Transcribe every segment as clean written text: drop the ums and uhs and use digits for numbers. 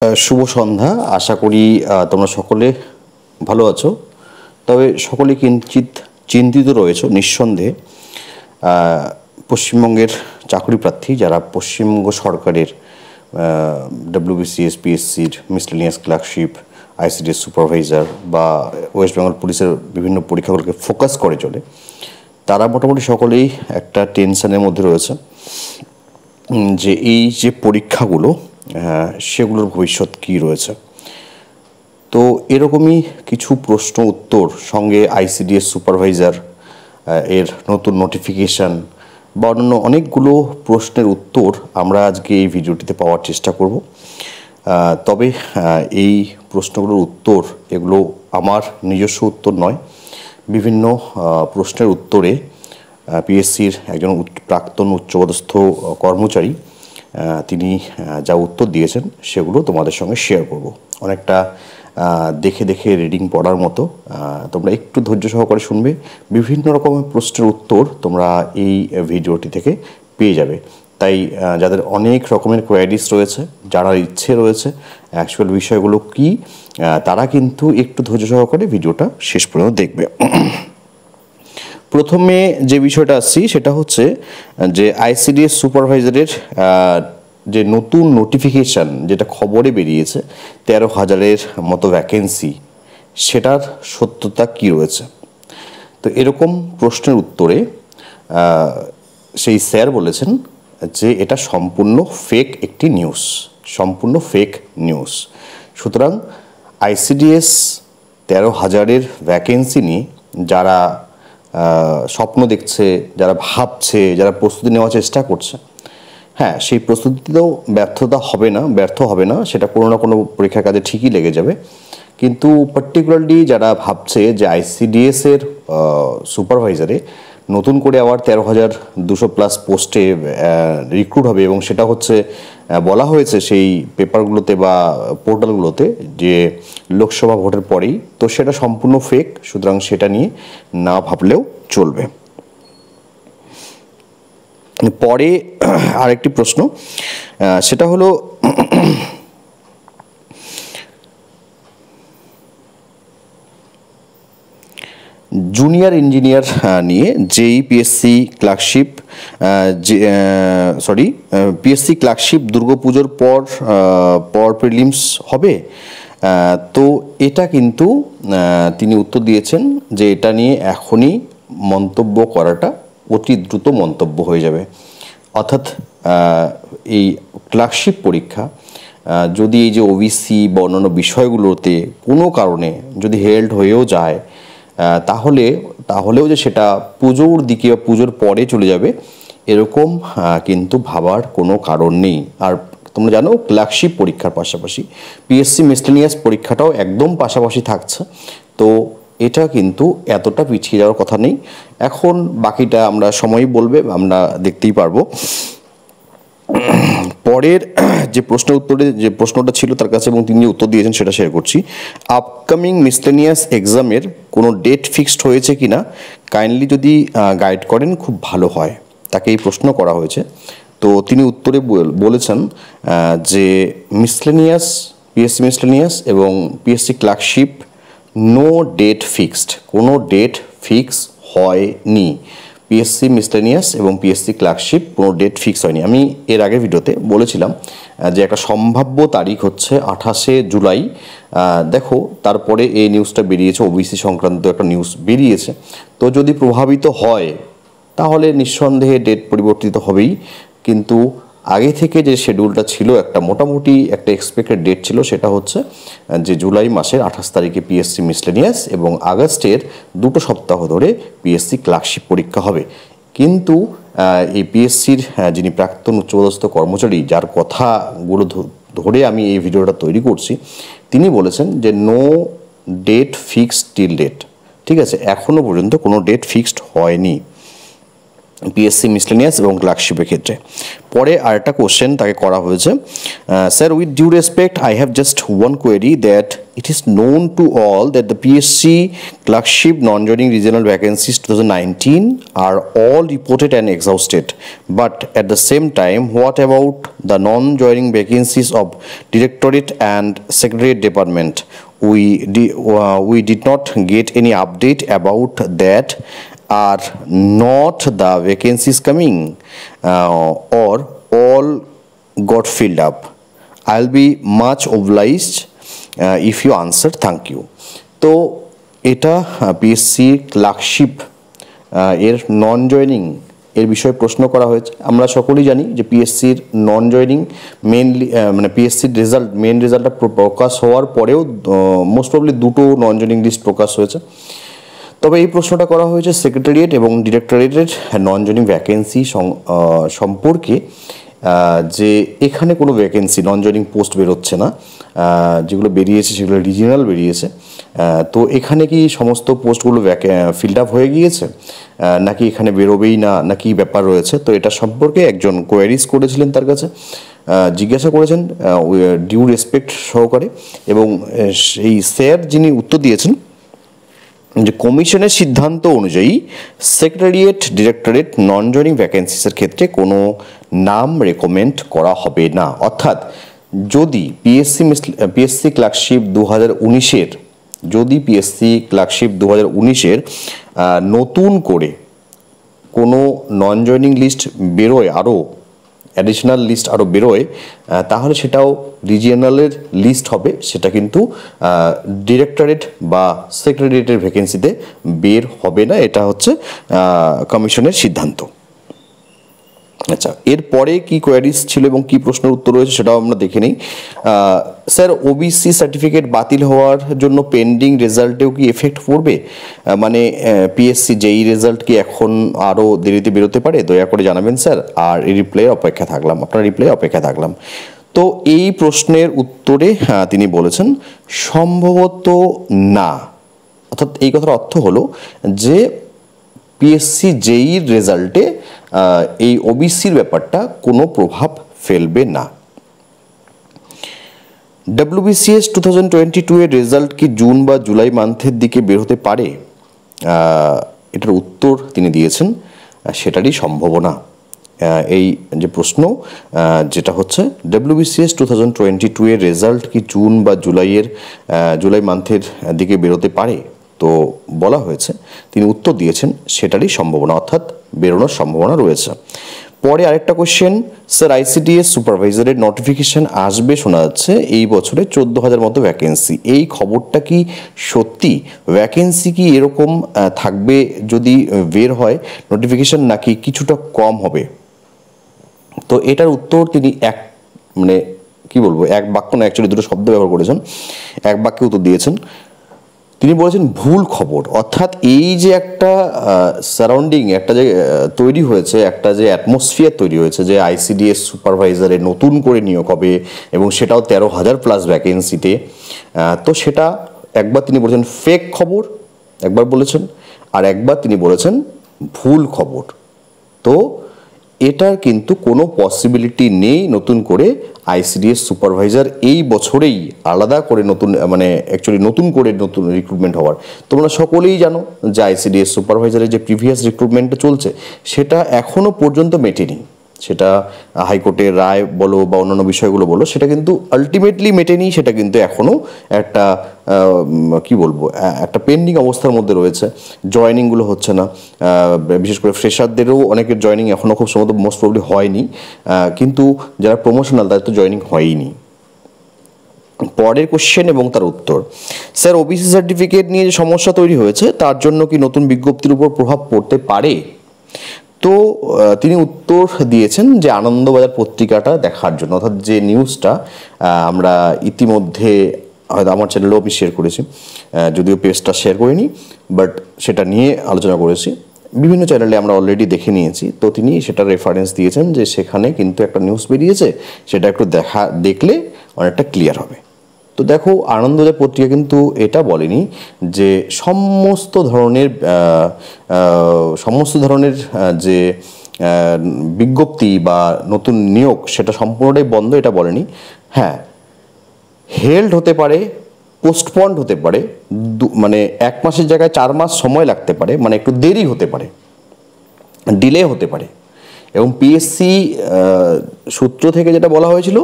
শুভ সন্ধ্যা। আশা করি তোমরা সকলে ভালো আছো। তবে সকলে কিঞ্চিত চিন্তিত রয়েছো নিঃসন্দেহে। পশ্চিমবঙ্গের চাকরি প্রার্থী যারা পশ্চিমবঙ্গ সরকারের ডব্লিউবিসিএস পিএসসির মিসলেনিয়াস ক্লার্কশিপ, আইসিডিএস সুপারভাইজার বা ওয়েস্ট বেঙ্গল পুলিশের বিভিন্ন পরীক্ষাগুলোকে ফোকাস করে চলে, তারা মোটামুটি সকলেই একটা টেনশনের মধ্যে রয়েছে যে এই যে পরীক্ষাগুলো সেগুলোর ভবিষ্যৎ কী রয়েছে। তো এরকমই কিছু প্রশ্ন উত্তর সঙ্গে আইসিডিএস সুপারভাইজার এর নতুন নোটিফিকেশান বা অন্যান্য অনেকগুলো প্রশ্নের উত্তর আমরা আজকে এই ভিডিওটিতে পাওয়ার চেষ্টা করব। তবে এই প্রশ্নগুলোর উত্তর এগুলো আমার নিজস্ব উত্তর নয়, বিভিন্ন প্রশ্নের উত্তরে পিএসসির একজন প্রাক্তন উচ্চপদস্থ কর্মচারী তিনি যা উত্তর দিয়েছেন সেগুলো তোমাদের সঙ্গে শেয়ার করব। অনেকটা দেখে দেখে রিডিং পড়ার মতো। তোমরা একটু ধৈর্য সহকারে শুনবে। বিভিন্ন রকমের প্রশ্নের উত্তর তোমরা এই ভিডিওটি থেকে পেয়ে যাবে। তাই যাদের অনেক রকমের কোয়ারিজ রয়েছে, যারা ইচ্ছে রয়েছে অ্যাকচুয়াল বিষয়গুলো কী, তারা কিন্তু একটু ধৈর্য সহকারে ভিডিওটা শেষ পর্যন্ত দেখবে। প্রথমে যে বিষয়টা আসছি সেটা হচ্ছে যে আইসিডিএস সুপারভাইজারের যে নতুন নোটিফিকেশান যেটা খবরে বেরিয়েছে 13,000-এর মতো ভ্যাকেন্সি, সেটার সত্যতা কী রয়েছে। তো এরকম প্রশ্নের উত্তরে সেই স্যার বলেছেন যে এটা সম্পূর্ণ ফেক একটি নিউজ, সম্পূর্ণ ফেক নিউজ। সুতরাং আইসিডিএস 13,000-এর ভ্যাকেন্সি নিয়ে যারা স্বপ্ন দেখছে, যারা ভাবছে, যারা প্রস্তুতি নেওয়ার চেষ্টা করছে, হ্যাঁ সেই প্রস্তুতিতেও ব্যর্থ হবে না, সেটা কোনো না কোনো পরীক্ষার কাজে ঠিকই লেগে যাবে। কিন্তু পার্টিকুলারলি যারা ভাবছে যে আইসিডিএসের সুপারভাইজারে নতুন করে আবার 13,200+ পোস্টে রিক্রুট হবে এবং সেটা হচ্ছে বলা হয়েছে সেই পেপারগুলোতে বা পোর্টালগুলোতে যে লোকসভা ভোটের পরেই, তো সেটা সম্পূর্ণ ফেক। সুতরাং সেটা নিয়ে না ভাবলেও চলবে। পরে আরেকটি প্রশ্ন, সেটা হলো জুনিয়র ইঞ্জিনিয়ার নিয়ে যেই পিএসসি ক্লার্কশিপ পিএসসি ক্লার্কশিপ দুর্গাপুজোর পর প্রিলিমস হবে। তো এটা কিন্তু তিনি উত্তর দিয়েছেন যে এটা নিয়ে এখনই মন্তব্য করাটা অতি দ্রুত মন্তব্য হয়ে যাবে। অর্থাৎ এই ক্লার্কশিপ পরীক্ষা যদি এই যে ওবিসি বা অন্যান্য বিষয়গুলোতে কোনো কারণে যদি হেল্ড হয়েও যায়, তাহলেও যে সেটা পুজোর দিকে বা পুজোর পরে চলে যাবে এরকম কিন্তু ভাবার কোনো কারণ নেই। আর তোমরা জানো ক্লার্কশিপ পরীক্ষার পাশাপাশি পিএসসি মিসলেনিয়াস পরীক্ষাটাও একদম পাশাপাশি থাকছে। তো এটা কিন্তু এতটা পিছিয়ে যাওয়ার কথা নেই। এখন বাকিটা আমরা সময়ই বলবে, আমরা দেখতেই পারবো। পরের যে প্রশ্নটা ছিল তার কাছে এবং তিনি উত্তর দিয়েছেন সেটা শেয়ার করছি। আপকামিং মিসলেনিয়াস এক্সামের কোনো ডেট ফিক্সড হয়েছে কি না, কাইন্ডলি যদি গাইড করেন খুব ভালো হয়। তাকে এই প্রশ্ন করা হয়েছে। তো তিনি উত্তরে বলেছেন যে পিএসসি মিসলেনিয়াস এবং PSC clerkship no date fixed, কোনো ডেট ফিক্স হয়নি। পিএসসি মিসলেনিয়াস এবং পিএসসি ক্লার্কশিপ কোনো ডেট ফিক্স হয়নি। আমি এর আগের ভিডিওতে বলেছিলাম যে একটা সম্ভাব্য তারিখ হচ্ছে 28শে জুলাই। দেখো তারপরে এই নিউজটা বেরিয়েছে, ওবিসি সংক্রান্ত একটা নিউজ বেরিয়েছে। তো যদি প্রভাবিত হয় তাহলে নিঃসন্দেহে ডেট পরিবর্তিত হবেই। কিন্তু আগে থেকে যে শিডিউলটা ছিল, একটা মোটামুটি একটা এক্সপেক্টেড ডেট ছিল, সেটা হচ্ছে যে জুলাই মাসের 28 তারিখে পিএসসি মিসলেনিয়াস এবং আগস্টের 2 সপ্তাহ ধরে পিএসসি ক্লার্কশিপ পরীক্ষা হবে। কিন্তু এই পিএসসির যিনি প্রাক্তন উচ্চপদস্থ কর্মচারী, যার কথাগুলো ধরে আমি এই ভিডিওটা তৈরি করছি, তিনি বলেছেন যে no date fixed till date. ঠিক আছে, এখনও পর্যন্ত কোনো ডেট ফিক্সড হয়নি। পিএসসি মিসলেনিয়াস এবং ক্লার্কশিপের ক্ষেত্রে। পরে আরেকটা কোশ্চেন তাকে করা হয়েছে, sir with due respect I have just one query that it is known to all that the PSC clerkship non joining regional vacancies 2019 are all reported and exhausted, but at the same time what about the non joining vacancies of directorate and secretariat department? We did not get any update about that. Are not the vacancies coming or all got filled up? I'll be much obliged if you answer. Thank you. তো এটা PSC clerkship এর non joining এর বিষয়ে প্রশ্ন করা হয়েছে। আমরা সকলেই জানি যে পিএসসির নন জয়নিং মেনলি মানে পিএসসির রেজাল্ট মেন রেজাল্টটা প্রকাশ হওয়ার পরেও মোস্ট প্রবলি দুটো নন জয়নিং লিস্ট প্রকাশ হয়েছে। তবে এই প্রশ্নটা করা হয়েছে সেক্রেটারিয়েট এবং ডিরেক্টরেটের নন জয়নিং ভ্যাকেন্সি সম্পর্কে, যে এখানে কোনো ভ্যাকেন্সি নন জয়নিং পোস্ট বেরোচ্ছে না, যেগুলো বেরিয়েছে সেগুলো রিজিনাল বেরিয়েছে। তো এখানে কি সমস্ত পোস্টগুলো ফিল্ড আপ হয়ে গিয়েছে নাকি এখানে বেরোবেই না, নাকি ব্যাপার রয়েছে? তো এটা সম্পর্কে একজন কোয়ারিজ করেছিলেন, তার কাছে জিজ্ঞাসা করেছেন ডিউ রেসপেক্ট সহকারে, এবং সেই স্যার যিনি উত্তর দিয়েছেন যে কমিশনের সিদ্ধান্ত অনুযায়ী সেক্রেটারিয়েট ডিরেক্টরেট নন জয়নিং ভ্যাকেন্সিসের ক্ষেত্রে কোনো নাম রেকমেন্ড করা হবে না। অর্থাৎ যদি পিএসসি ক্লার্কশিপ 2019-এর যদি পিএসসি ক্লার্কশিপ 2019-এর নতুন করে কোনো নন জয়নিং লিস্ট বেরোয়, আরও অ্যাডিশনাল লিস্ট আরও বেরোয়, তাহলে সেটাও রিজিয়নালের লিস্ট হবে, সেটা কিন্তু ডিরেক্টরেট বা সেক্রেটারিয়েটের ভ্যাকেন্সিতে বের হবে না। এটা হচ্ছে কমিশনের সিদ্ধান্ত। আচ্ছা, এরপরে কি কোয়ারিজ ছিল এবং কি প্রশ্নের উত্তর রয়েছে সেটাও আমরা দেখে নিই। স্যার ওবিসি সার্টিফিকেট বাতিল হওয়ার জন্য পেন্ডিং রেজাল্টেও কি এফেক্ট পড়বে? মানে পিএসসি যেই রেজাল্ট কি এখন আরও দেরিতে বেরোতে পারে? দয়া করে জানাবেন স্যার। আর এই আপনার রিপ্লাই অপেক্ষা থাকলাম। তো এই প্রশ্নের উত্তরে তিনি বলেছেন সম্ভবত না। অর্থাৎ এই কথার অর্থ হলো যে পিএসসি জেইর রেজাল্টে এই ওবিসির ব্যাপারটা কোনো প্রভাব ফেলবে না। ডব্লিউবিসিএস 2022 এর রেজাল্ট কি জুন বা জুলাই মান্থের দিকে বের হতে পারে? এটার উত্তর তিনি দিয়েছেন সেটারই সম্ভাবনা। এই যে প্রশ্ন যেটা হচ্ছে ডব্লিউবিসিএস 2022 এর রেজাল্ট কি জুন বা জুলাই মান্থের দিকে বেরোতে পারে? তো বলা হয়েছে, তিনি উত্তর দিয়েছেন সেটারই সম্ভাবনা, অর্থাৎ বেরোনোর সম্ভাবনা রয়েছে। পরে আরেকটা কোশ্চেন, স্যার আইসিডিএস সুপারভাইজারের নোটিফিকেশন আসবে শোনা যাচ্ছে এই বছরে 14,000 মতো ভ্যাকেন্সি, এই খবরটা কি সত্যি? ভ্যাকেন্সি কি এরকম থাকবে যদি বের হয় নোটিফিকেশন, নাকি কিছুটা কম হবে? তো এটার উত্তর তিনি এক বাক্য না, অ্যাকচুয়ালি দুটো শব্দ ব্যবহার করেছেন, এক বাক্যে উত্তর দিয়েছেন। তিনি বলেছেন ভুল খবর। অর্থাৎ এই যে একটা সারাউন্ডিং একটা যে তৈরি হয়েছে, একটা যে অ্যাটমসফিয়ার তৈরি হয়েছে যে আইসিডিএস সুপারভাইজারে নতুন করে নিয়োগ হবে এবং সেটাও 13,000+ ভ্যাকেন্সিতে, তো সেটা একবার তিনি বলেছেন ফেক খবর, একবার বলেছেন, আর একবার তিনি বলেছেন ভুল খবর। তো এটার কিন্তু কোনো পসিবিলিটি নেই নতুন করে আইসিডিএস সুপারভাইজার এই বছরেই আলাদা করে নতুন করে রিক্রুটমেন্ট হওয়ার। তোমরা সকলেই জানো যে আইসিডিএস সুপারভাইজারের যে প্রিভিয়াস রিক্রুটমেন্টটা চলছে সেটা এখনও পর্যন্ত মেটেনি। সেটা হাইকোর্টের রায় বলো বা অন্যান্য বিষয়গুলো বলো, সেটা কিন্তু আলটিমেটলি মেটেনি। সেটা কিন্তু এখনও একটা একটা পেন্ডিং অবস্থার মধ্যে রয়েছে। জয়নিংগুলো হচ্ছে না, বিশেষ করে ফ্রেশারদেরও অনেকের জয়নিং এখনও খুব সম্ভবত মোস্ট প্রবলি হয়নি, কিন্তু যারা প্রমোশনাল তাদের তো জয়নিং হয়নি। পরের কোশ্চেন এবং তার উত্তর, স্যার ওবিসি সার্টিফিকেট নিয়ে যে সমস্যা তৈরি হয়েছে তার জন্য কি নতুন বিজ্ঞপ্তির উপর প্রভাব পড়তে পারে? তো তিনি উত্তর দিয়েছেন যে আনন্দবাজার পত্রিকাটা দেখার জন্য, অর্থাৎ যে নিউজটা আমরা ইতিমধ্যে হয়তো আমার চ্যানেলেও আমি শেয়ার করেছি, যদিও পেজটা শেয়ার করিনি, বাট সেটা নিয়ে আলোচনা করেছি, বিভিন্ন চ্যানেলে আমরা অলরেডি দেখে নিয়েছি। তো তিনি সেটা রেফারেন্স দিয়েছেন যে সেখানে কিন্তু একটা নিউজ বেরিয়েছে, সেটা একটু দেখলে অনেকটা ক্লিয়ার হবে। তো দেখো, আনন্দবাজার পত্রিকা কিন্তু এটা বলেনি যে সমস্ত ধরনের যে বিজ্ঞপ্তি বা নতুন নিয়োগ সেটা সম্পূর্ণটাই বন্ধ, এটা বলেনি। হ্যাঁ, হেল্ড হতে পারে, পোস্টপন্ড হতে পারে, মানে 1 মাসের জায়গায় 4 মাস সময় লাগতে পারে, মানে একটু দেরি হতে পারে, ডিলে হতে পারে। এবং পিএসসি সূত্র থেকে যেটা বলা হয়েছিল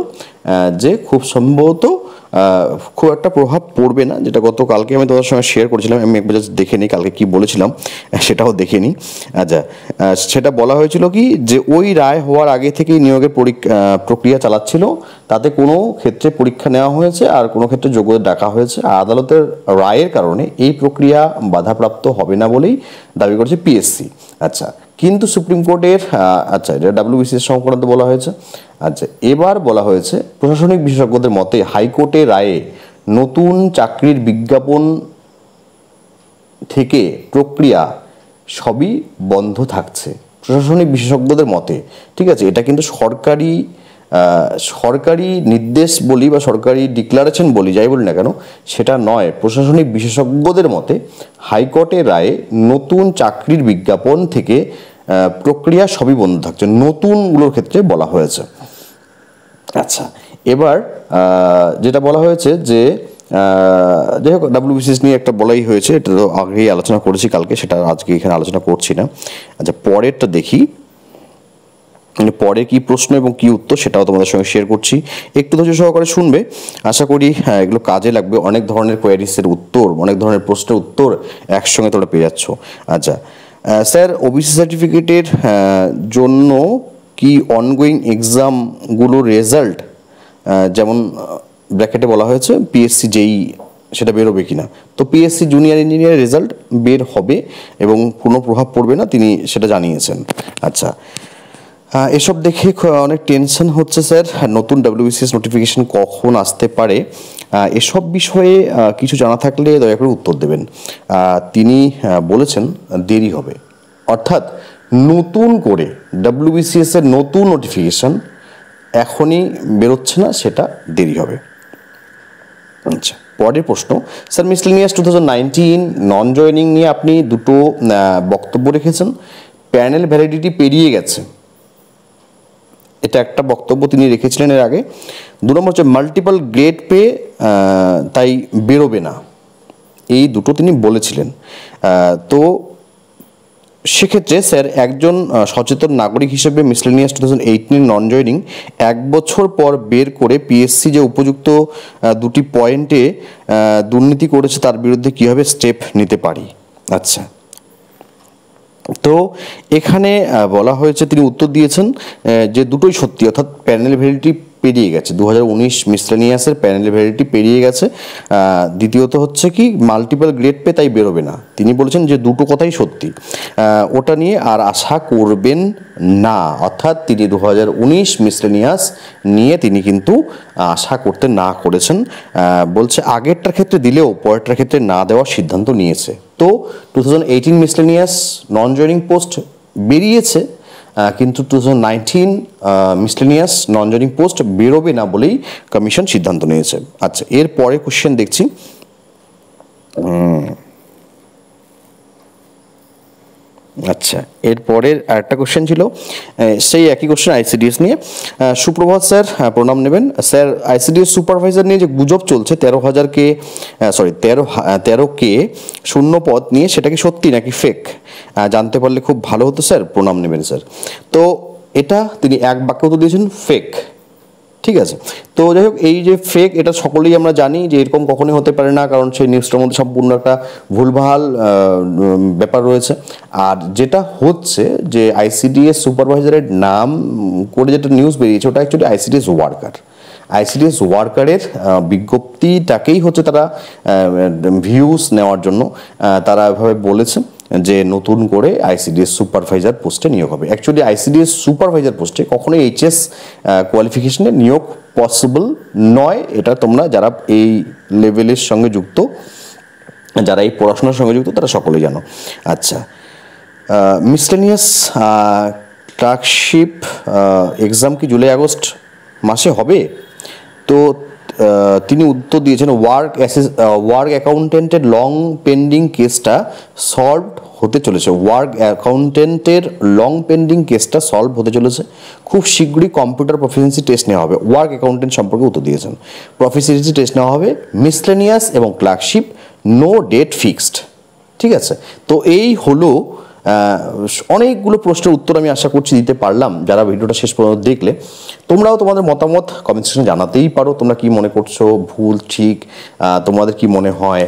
যে খুব সম্ভবত খুব একটা প্রভাব পড়বে না, যেটা গতকালকে আমি তোমাদের সঙ্গে শেয়ার করেছিলাম। আমি একবার জাস্ট দেখে নিই কালকে কী বলেছিলাম, সেটাও দেখে নিই। আচ্ছা, সেটা বলা হয়েছিল কি যে ওই রায় হওয়ার আগে থেকেই নিয়োগের প্রক্রিয়া চালাচ্ছিল, তাতে কোনো ক্ষেত্রে পরীক্ষা নেওয়া হয়েছে আর কোনো ক্ষেত্রে যোগ্যদের ডাকা হয়েছে। আদালতের রায়ের কারণে এই প্রক্রিয়া বাধাপ্রাপ্ত হবে না বলেই দাবি করেছে পিএসসি। আচ্ছা, কিন্তু সুপ্রিম কোর্টের আচ্ছা, এটা ডাব্লিউবিসিএস সংক্রান্ত বলা হয়েছে। আচ্ছা, এবার বলা হয়েছে প্রশাসনিক বিশেষজ্ঞদের মতে হাইকোর্টের রায়ে নতুন চাকরির বিজ্ঞাপন থেকে প্রক্রিয়া সবই বন্ধ থাকছে প্রশাসনিক বিশেষজ্ঞদের মতে। ঠিক আছে, এটা কিন্তু সরকারি নির্দেশ বলি বা সরকারি ডিক্লারেশন বলি, যাই বলি না কেন, সেটা নয়। প্রশাসনিক বিশেষজ্ঞদের মতে হাইকোর্টের রায়ে নতুন চাকরির বিজ্ঞাপন থেকে প্রক্রিয়া সবই বন্ধ থাকছে, নতুনগুলোর ক্ষেত্রে বলা হয়েছে। আচ্ছা, এবার যেটা বলা হয়েছে যে যাই হোক, ডাব্লিউবিসিএস নিয়ে একটা বলাই হয়েছে, এটা তো আগেই আলোচনা করেছি কালকে, সেটা আজকে এখানে আলোচনা করছি না। আচ্ছা, পরেরটা দেখি, পরে কি প্রশ্ন এবং কি উত্তর সেটাও তোমাদের সঙ্গে শেয়ার করছি, একটু ধৈর্য সহকারে শুনবে। আশা করি এগুলো কাজে লাগবে। অনেক ধরনের কোয়ারিসের উত্তর, অনেক ধরনের প্রশ্নের উত্তর একসঙ্গে তোমরা পেয়ে যাচ্ছ। আচ্ছা স্যার, ওবিসি সার্টিফিকেটের জন্য কি অনগোয়িং এক্সামগুলোর রেজাল্ট, যেমন ব্র্যাকেটে বলা হয়েছে পিএসসি যেই, সেটা বেরোবে কিনা? তো পিএসসি জুনিয়র ইঞ্জিনিয়ার রেজাল্ট বের হবে এবং কোনো প্রভাব পড়বে না, তিনি সেটা জানিয়েছেন। আচ্ছা, এসব দেখে অনেক টেনশন হচ্ছে স্যার, নতুন ডাব্লিউবিসিএস নোটিফিকেশন কখন আসতে পারে? এসব বিষয়ে কিছু জানা থাকলে দয়া করে উত্তর দেবেন। তিনি বলেছেন দেরি হবে, অর্থাৎ নতুন করে ডাব্লিউবিসিএস এর নতুন নোটিফিকেশন এখনই বেরোচ্ছে না, সেটা দেরি হবে। আচ্ছা, পরের প্রশ্ন, স্যার মিসলেনিয়াস 2019 নন জয়েনিং নিয়ে আপনি দুটো বক্তব্য রেখেছেন। প্যানেল ভ্যালিডিটি পেরিয়ে গেছে, এটা একটা বক্তব্য তিনি রেখেছিলেন এর আগে। 2 নম্বর হচ্ছে মাল্টিপল গ্রেড পেয়ে তাই বেরোবে না, এই দুটো তিনি বলেছিলেন। তো সেক্ষেত্রে স্যার একজন সচেতন নাগরিক হিসেবে মিসলেনিয়াস 2018 নন জয়েনিং 1 বছর পর বের করে পিএসসি যে উপযুক্ত 2টি পয়েন্টে দুর্নীতি করেছে তার বিরুদ্ধে কীভাবে স্টেপ নিতে পারি? আচ্ছা, তো এখানে বলা হয়েছে, তিনি উত্তর দিয়েছেন যে দুটোই সত্যি, অর্থাৎ প্যানেল ভ্যালিডিটি পেরিয়ে গেছে, 2019 মিসলেনিয়াসের প্যানেল ভ্যালিডিটি পেরিয়ে গেছে। দ্বিতীয়ত হচ্ছে কি মাল্টিপল গ্রেড পে তাই বেরোবে না, তিনি বলেছেন যে দুটো কথাই সত্যি, ওটা নিয়ে আর আশা করবেন না। অর্থাৎ তিনি 2019 মিসলেনিয়াস নিয়ে তিনি কিন্তু আশা করতে না করেছেন। বলছে আগেরটার ক্ষেত্রে দিলেও পরেরটার ক্ষেত্রে না দেওয়ার সিদ্ধান্ত নিয়েছে। তো 2018 মিসলেনিয়াস নন জয়েনিং পোস্ট বেরিয়েছে, কিন্তু 2019 মিসলেনিয়াস নন জয়েনিং পোস্ট বেরোবে না বলেই কমিশন সিদ্ধান্ত নিয়েছে। আচ্ছা, এর পরে কোশ্চেন দেখছি। আচ্ছা, এরপরের আরেকটা কোশ্চেন ছিল, সেই একই কোশ্চেন আইসিডিএস নিয়ে। সুপ্রভাত স্যার, প্রণাম নেবেন স্যার। আইসিডিএস সুপারভাইজার নিয়ে যে গুজব চলছে 13K শূন্য পদ নিয়ে, সেটা কি সত্যি নাকি ফেক? জানতে পারলে খুব ভালো হতো স্যার, প্রণাম নেবেন স্যার। তো এটা তিনি এক বাক্যে উত্তর দিয়েছেন, ফেক। ঠিক আছে, তো যাই হোক, এই যে ফেক, এটা সকলেই আমরা জানি যে এরকম কখনোই হতে পারে না, কারণ সেই নিউজটার মধ্যে সম্পূর্ণ একটা ভুলভাল ব্যাপার রয়েছে। আর যেটা হচ্ছে যে আইসিডিএস সুপারভাইজারের নাম করে যেটা নিউজ বেরিয়েছে, ওটা অ্যাকচুয়ালি আইসিডিএস ওয়ার্কারের বিজ্ঞপ্তিটাকেই হচ্ছে তারা ভিউজ নেওয়ার জন্য তারা এভাবে বলেছে যে নতুন করে আইসিডিএস সুপারভাইজার পোস্টে নিয়োগ হবে। অ্যাকচুয়ালি আইসিডিএস সুপারভাইজার পোস্টে কখনোই এইচএস কোয়ালিফিকেশনে নিয়োগ পসিবল নয়। এটা তোমরা যারা এই লেভেলের সঙ্গে যুক্ত, যারা এই পড়াশোনার সঙ্গে যুক্ত, তারা সকলেই জানো। আচ্ছা, মিসলেনিয়াস ক্লার্কশিপ এক্সাম কি জুলাই আগস্ট মাসে হবে? তো তিনি উত্তর দিয়েছেন ওয়ার্ক অ্যাকাউন্টেন্টের লং পেন্ডিং কেসটা সলভ হতে চলেছে। ওয়ার্ক অ্যাকাউন্টেন্টের লং পেন্ডিং কেসটা সলভ হতে চলেছে, খুব শীঘ্রই কম্পিউটার প্রফিসিয়েন্সি টেস্ট নেওয়া হবে। ওয়ার্ক অ্যাকাউন্টেন্ট সম্পর্কে উত্তর দিয়েছেন। প্রফিসিয়েন্সি টেস্ট নেওয়া হবে, মিসলেনিয়াস এবং ক্লার্কশিপ, নো ডেট ফিক্সড। ঠিক আছে, তো এই হলো অনেকগুলো প্রশ্নের উত্তর আমি আশা করছি দিতে পারলাম। যারা ভিডিওটা শেষ পর্যন্ত দেখলে, তোমরাও তোমাদের মতামত কমেন্ট সেকশনে জানাতেই পারো। তোমরা কি মনে করছো, ভুল ঠিক তোমাদের কি মনে হয়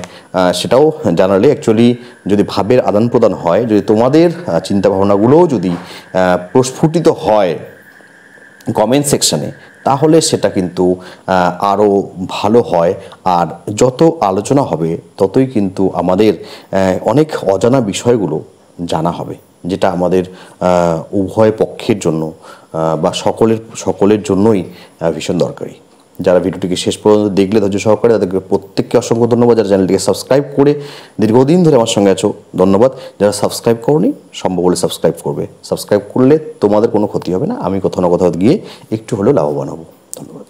সেটাও জানালে অ্যাকচুয়ালি যদি ভাবের আদান প্রদান হয়, যদি তোমাদের চিন্তাভাবনাগুলোও যদি প্রস্ফুটিত হয় কমেন্ট সেকশনে, তাহলে সেটা কিন্তু আরও ভালো হয়। আর যত আলোচনা হবে ততই কিন্তু আমাদের অনেক অজানা বিষয়গুলো জানা হবে, যেটা আমাদের উভয় পক্ষের জন্য বা সকলের জন্যই ভীষণ দরকারি। যারা ভিডিওটিকে শেষ পর্যন্ত দেখলে ধৈর্য সহকারে, তাদেরকে প্রত্যেককে অসংখ্য ধন্যবাদ। যারা চ্যানেলটিকে সাবস্ক্রাইব করে দীর্ঘদিন ধরে আমার সঙ্গে আছো, ধন্যবাদ। যারা সাবস্ক্রাইব করোনি, সম্ভব হলে সাবস্ক্রাইব করবে। সাবস্ক্রাইব করলে তোমাদের কোনো ক্ষতি হবে না, আমি কোথাও না কোথাও গিয়ে একটু হলেও লাভবান হব। ধন্যবাদ।